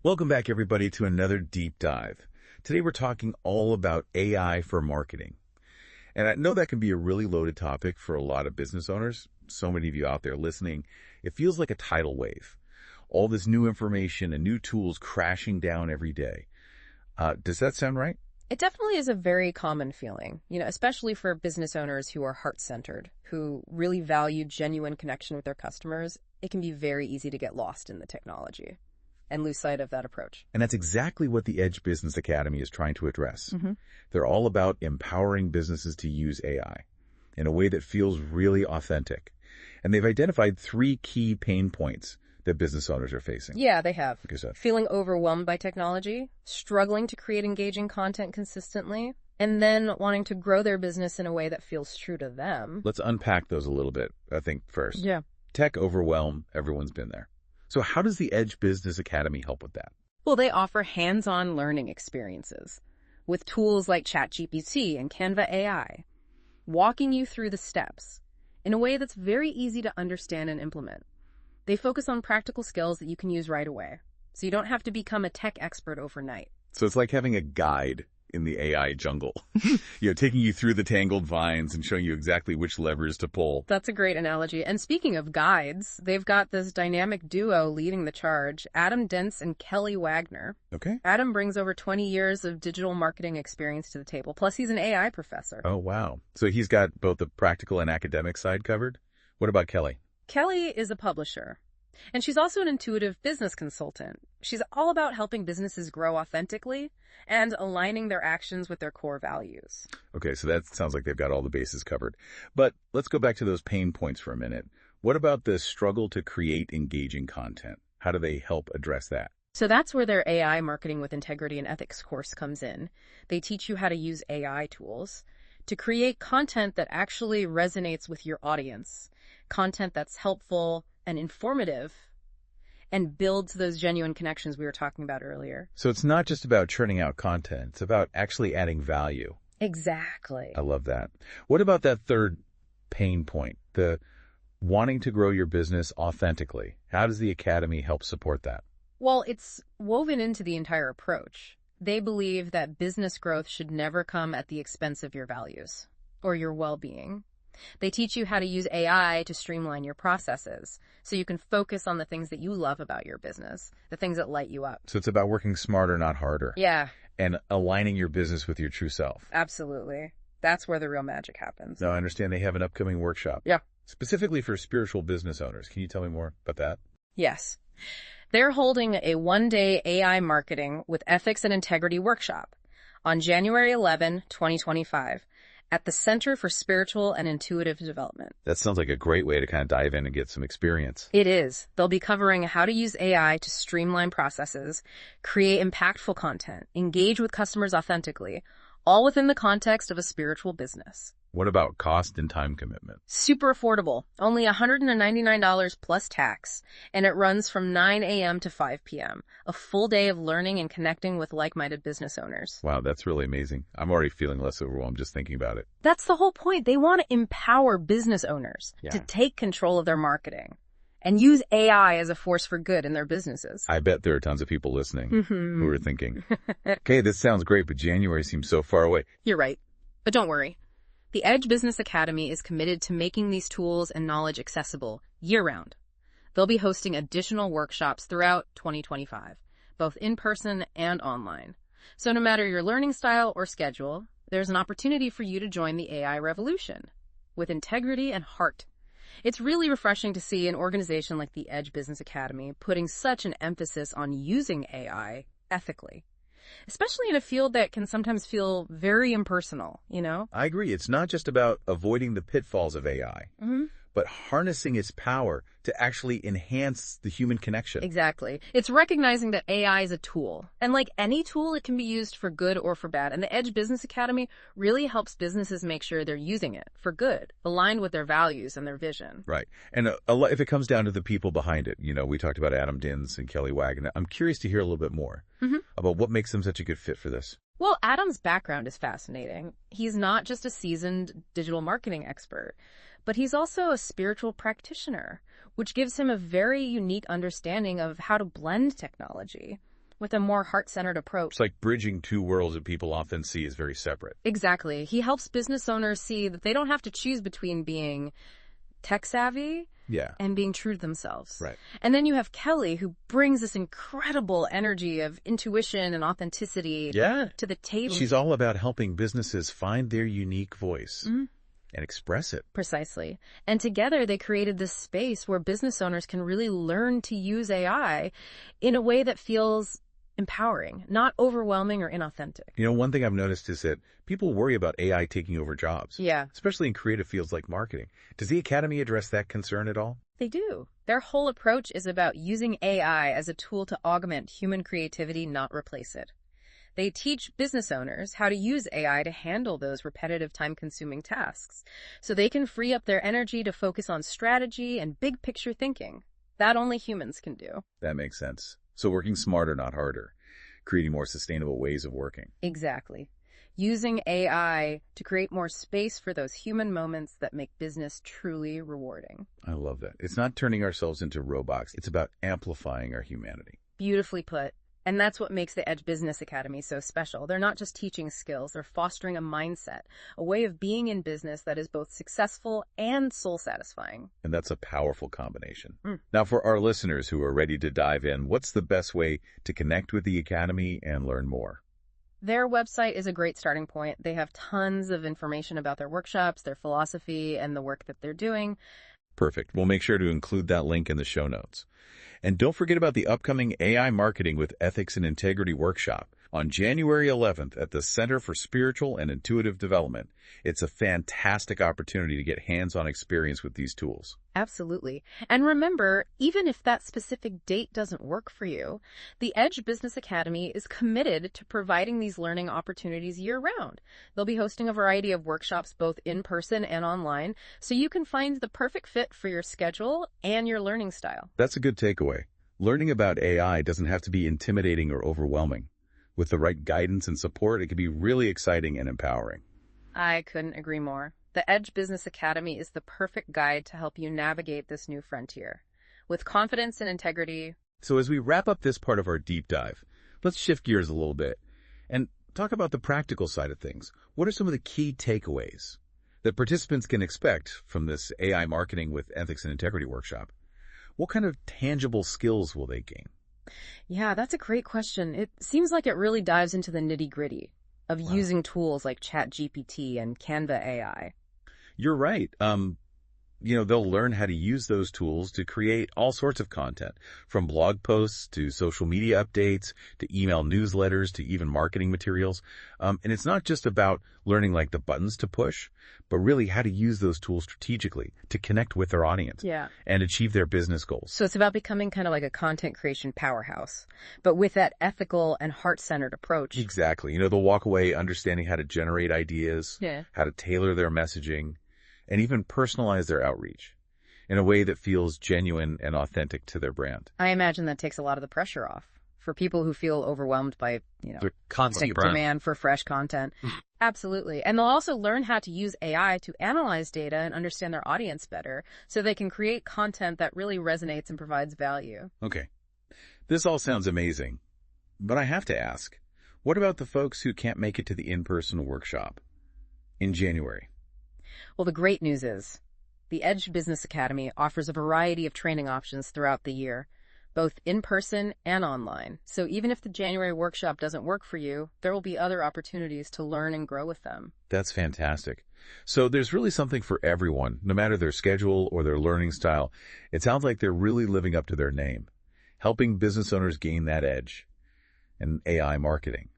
Welcome back, everybody, to another deep dive. Today, we're talking all about AI for marketing. And I know that can be a really loaded topic for a lot of business owners. So many of you out there listening, it feels like a tidal wave. All this new information and new tools crashing down every day. Does that sound right? It definitely is a very common feeling, especially for business owners who are heart-centered, who really value genuine connection with their customers. It can be very easy to get lost in the technology and lose sight of that approach. And that's exactly what the Edge Business Academy is trying to address. Mm-hmm. They're all about empowering businesses to use AI in a way that feels really authentic. And they've identified 3 key pain points that business owners are facing. Yeah, they have. Okay, so Feeling overwhelmed by technology, struggling to create engaging content consistently, and then wanting to grow their business in a way that feels true to them. let's unpack those a little bit, I think, first. Yeah. Tech overwhelm, everyone's been there. So how does the Edge Business Academy help with that? Well, they offer hands-on learning experiences with tools like ChatGPT and Canva AI, walking you through the steps in a way that's very easy to understand and implement. They focus on practical skills that you can use right away, so you don't have to become a tech expert overnight. So it's like having a guide in the AI jungle, taking you through the tangled vines and showing you exactly which levers to pull. That's a great analogy. And speaking of guides, they've got this dynamic duo leading the charge, Adam Dentz and Kelly Wagner. Okay. Adam brings over 20 years of digital marketing experience to the table, plus he's an AI professor. Oh, wow. So he's got both the practical and academic side covered? What about Kelly? Kelly is a publisher, and she's also an intuitive business consultant. She's all about helping businesses grow authentically and aligning their actions with their core values. Okay, so that sounds like they've got all the bases covered. But let's go back to those pain points for a minute. What about the struggle to create engaging content? How do they help address that? So that's where their AI Marketing with Integrity and Ethics course comes in. They teach you how to use AI tools to create content that actually resonates with your audience, content that's helpful and informative, and builds those genuine connections we were talking about earlier. So it's not just about churning out content. It's about actually adding value. Exactly. I love that. What about that third pain point, the wanting to grow your business authentically? How does the Academy help support that? Well, it's woven into the entire approach. They believe that business growth should never come at the expense of your values or your well-being. They teach you how to use AI to streamline your processes so you can focus on the things that you love about your business, the things that light you up. So it's about working smarter, not harder. Yeah, And aligning your business with your true self. absolutely. That's where the real magic happens. Now, I understand they have an upcoming workshop. Yeah. Specifically for spiritual business owners. Can you tell me more about that? Yes. They're holding a one-day AI Marketing with Ethics and Integrity workshop on January 11, 2025. At the Center for Spiritual and Intuitive Development. That sounds like a great way to kind of dive in and get some experience. It is. They'll be covering how to use AI to streamline processes, create impactful content, engage with customers authentically, all within the context of a spiritual business. What about cost and time commitment? Super affordable, only $199 plus tax, and it runs from 9 a.m. to 5 p.m., a full day of learning and connecting with like-minded business owners. Wow, that's really amazing. I'm already feeling less overwhelmed just thinking about it. That's the whole point. They want to empower business owners Yeah. to take control of their marketing and use AI as a force for good in their businesses. I bet there are tons of people listening Mm-hmm. who are thinking, okay, this sounds great, but January seems so far away. You're right. But don't worry. The Edge Business Academy is committed to making these tools and knowledge accessible year-round. They'll be hosting additional workshops throughout 2025, both in person and online. So no matter your learning style or schedule, there's an opportunity for you to join the AI revolution with integrity and heart. It's really refreshing to see an organization like the Edge Business Academy putting such an emphasis on using AI ethically, especially in a field that can sometimes feel very impersonal, I agree. It's not just about avoiding the pitfalls of AI, Mm-hmm. but harnessing its power to actually enhance the human connection. Exactly. It's recognizing that AI is a tool. And like any tool, it can be used for good or for bad. And the Edge Business Academy really helps businesses make sure they're using it for good, aligned with their values and their vision. Right. And if it comes down to the people behind it, we talked about Adam Dins and Kelly Wagner. I'm curious to hear a little bit more about what makes them such a good fit for this. Well, Adam's background is fascinating. He's not just a seasoned digital marketing expert, but he's also a spiritual practitioner, which gives him a very unique understanding of how to blend technology with a more heart-centered approach. It's like bridging two worlds that people often see as very separate. Exactly. He helps business owners see that they don't have to choose between being tech-savvy Yeah. and being true to themselves. Right. And then you have Kelly, who brings this incredible energy of intuition and authenticity to the table. She's all about helping businesses find their unique voice and express it. Precisely. And together they created this space where business owners can really learn to use AI in a way that feels empowering, not overwhelming or inauthentic. You know, one thing I've noticed is that people worry about AI taking over jobs. Yeah. Especially in creative fields like marketing. Does the Academy address that concern at all? They do. Their whole approach is about using AI as a tool to augment human creativity, not replace it. They teach business owners how to use AI to handle those repetitive, time-consuming tasks, so they can free up their energy to focus on strategy and big-picture thinking. That only humans can do. That makes sense. So working smarter, not harder. Creating more sustainable ways of working. Exactly. Using AI to create more space for those human moments that make business truly rewarding. I love that. It's not turning ourselves into robots. It's about amplifying our humanity. Beautifully put. And that's what makes the Edge Business Academy so special. They're not just teaching skills, they're fostering a mindset, a way of being in business that is both successful and soul-satisfying. And that's a powerful combination. Now, for our listeners who are ready to dive in, what's the best way to connect with the Academy and learn more? Their website is a great starting point. They have tons of information about their workshops, their philosophy, and the work that they're doing. Perfect. We'll make sure to include that link in the show notes. And don't forget about the upcoming AI Marketing with Ethics and Integrity workshop on January 11th at the Center for Spiritual and Intuitive Development. It's a fantastic opportunity to get hands-on experience with these tools. Absolutely. And remember, even if that specific date doesn't work for you, the Edge Business Academy is committed to providing these learning opportunities year-round. They'll be hosting a variety of workshops both in person and online, so you can find the perfect fit for your schedule and your learning style. That's a good takeaway. Learning about AI doesn't have to be intimidating or overwhelming. With the right guidance and support, it can be really exciting and empowering. I couldn't agree more. The Edge Business Academy is the perfect guide to help you navigate this new frontier. With confidence and integrity. So as we wrap up this part of our deep dive, let's shift gears a little bit and talk about the practical side of things. What are some of the key takeaways that participants can expect from this AI Marketing with Ethics and Integrity workshop? What kind of tangible skills will they gain? Yeah, that's a great question. It seems like it really dives into the nitty-gritty of using tools like ChatGPT and Canva AI. You're right. They'll learn how to use those tools to create all sorts of content, from blog posts to social media updates to email newsletters to even marketing materials. And it's not just about learning like the buttons to push, but really how to use those tools strategically to connect with their audience and achieve their business goals. So it's about becoming kind of like a content creation powerhouse, but with that ethical and heart-centered approach. Exactly. They'll walk away understanding how to generate ideas, how to tailor their messaging, and even personalize their outreach in a way that feels genuine and authentic to their brand. I imagine that takes a lot of the pressure off for people who feel overwhelmed by, the constant demand for fresh content. Absolutely. And they'll also learn how to use AI to analyze data and understand their audience better so they can create content that really resonates and provides value. Okay. This all sounds amazing, but I have to ask, what about the folks who can't make it to the in-person workshop in January? Well, the great news is the Edge Business Academy offers a variety of training options throughout the year, both in person and online. So even if the January workshop doesn't work for you, there will be other opportunities to learn and grow with them. That's fantastic. So there's really something for everyone, no matter their schedule or their learning style. It sounds like they're really living up to their name, helping business owners gain that edge in AI marketing,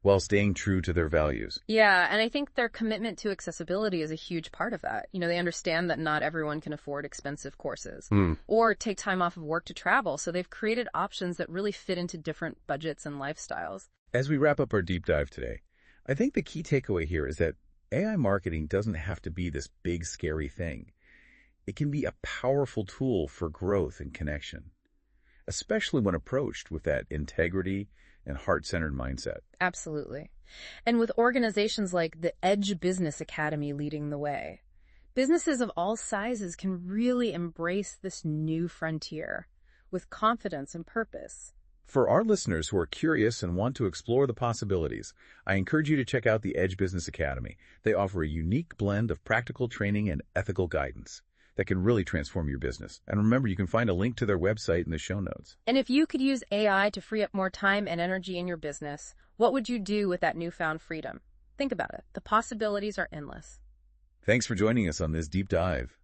while staying true to their values. Yeah, and I think their commitment to accessibility is a huge part of that. They understand that not everyone can afford expensive courses or take time off of work to travel, so they've created options that really fit into different budgets and lifestyles. As we wrap up our deep dive today, I think the key takeaway here is that AI marketing doesn't have to be this big, scary thing. It can be a powerful tool for growth and connection, especially when approached with that integrity and heart-centered mindset. Absolutely. And with organizations like the Edge Business Academy leading the way, businesses of all sizes can really embrace this new frontier with confidence and purpose. For our listeners who are curious and want to explore the possibilities, I encourage you to check out the Edge Business Academy. They offer a unique blend of practical training and ethical guidance that can really transform your business. And remember, you can find a link to their website in the show notes. And if you could use AI to free up more time and energy in your business, what would you do with that newfound freedom? Think about it. The possibilities are endless. Thanks for joining us on this deep dive.